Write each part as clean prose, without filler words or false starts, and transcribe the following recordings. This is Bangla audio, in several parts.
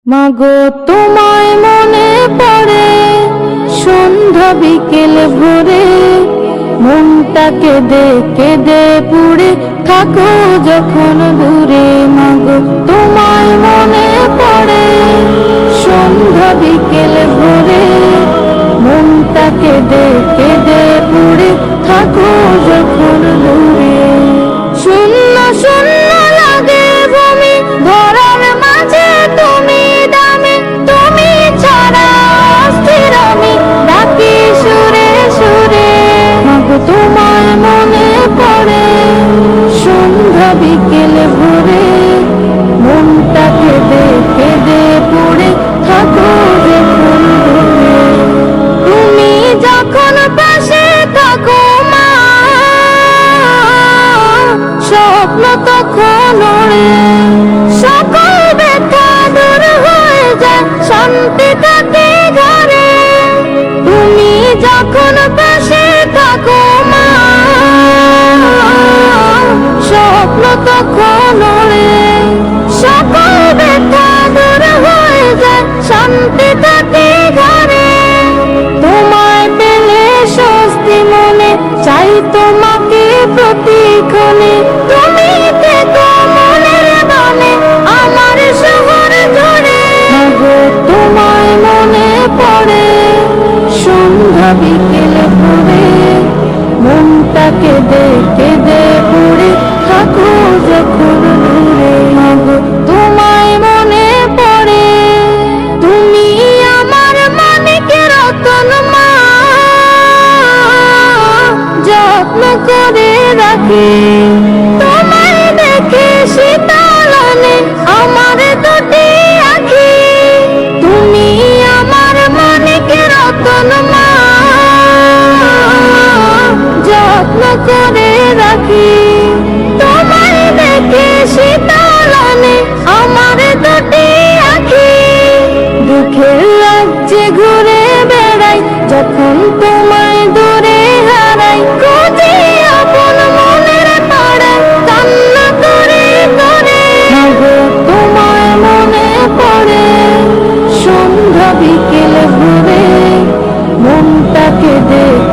মাগো তোমায় মনে পড়ে সন্ধ্যা বিকেল ভোরে, মনটাকে কেঁদে পুড়ে থাকো যখন দূরে। মাগো তোমায় মনে পড়ে সন্ধ্যা বিকেল ভোরে, মনটাকে কেঁদে পুড়ে থাকো যখন দূরে। শূন্য শূন্য লাগে ভূমি ধরার মাঝে তুমি দামে, তুমি ছাড়া অস্থির আমি ডাকি সুরে সুরে। মাগো তোমায় মনে পড়ে সন্ধ্যা বিকেল ভোরে, মনটাকে কেঁদে পুড়ে থাকো যখন দূরে। তুমি যখন পাশে থাকো মা, স্বপ্ন তখন ওড়ে, সকল ব্যথা দূর হয়ে যায়, শান্তি থাকে ঘরে। তুমি যখন পাশে থাকো মা, স্বপ্ন তখন ওড়ে, সকল ব্যথা দূর হয়ে যায়, শান্তি থাকে ঘরে। তোমায় পেলে স্বস্তি মনে, চাই তোমাকে প্রতিক্ষণে। তুমি থেকো মনের বনে, আমার শহর জুড়ে। মাগো তোমায় মনে পড়ে সন্ধ্যা বিকেল ভোরে, মনটাকে কেঁদে পুড়ে থাকো যখন দূরে। মাগো তোমায় মনে পড়ে, তুমি আমার মানিকের রতন মা, যত্ন করে রাখি তোমায় দেখে শীতলনে আমার দুটি আখি। তুমি আমার মানিকের রতন মা, যত্ন করে রাখি তোমায় দেখে শীতলনে আমার দুটি আখি। দুঃখের রাজ্যে ঘুরে বেড়াই যখন তোমায় দূরে হারাই, খুঁজি আপন মনের পাড়ায় কান্না করে করে। মাগো তোমায় মনে পড়ে সন্ধ্যা বিকেল ভোরে, মনটাকে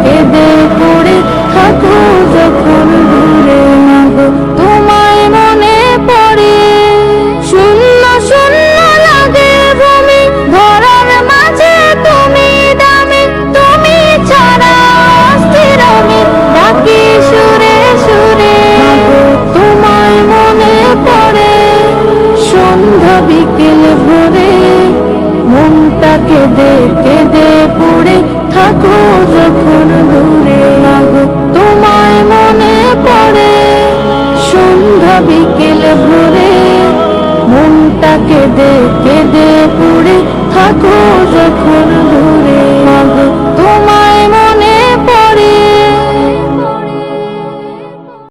কেঁদে পড়ে থাকো যখন দূরে। মাগো তোমায় মনে পড়ে শূন্য শূন্য লাগে ভূমি ধরার মাঝে তুমি দামে, তুমি ছাড়া অস্থির আমি ডাকি সুরে সুরে। মাগো তোমায় মনে পড়ে সন্ধ্যা বিকেল ভোরে, মনটাকে কেঁদে পুড়ে থাকো যখন দূরে। মাগো তোমায় মনে পড়ে সন্ধ্যা বিকেল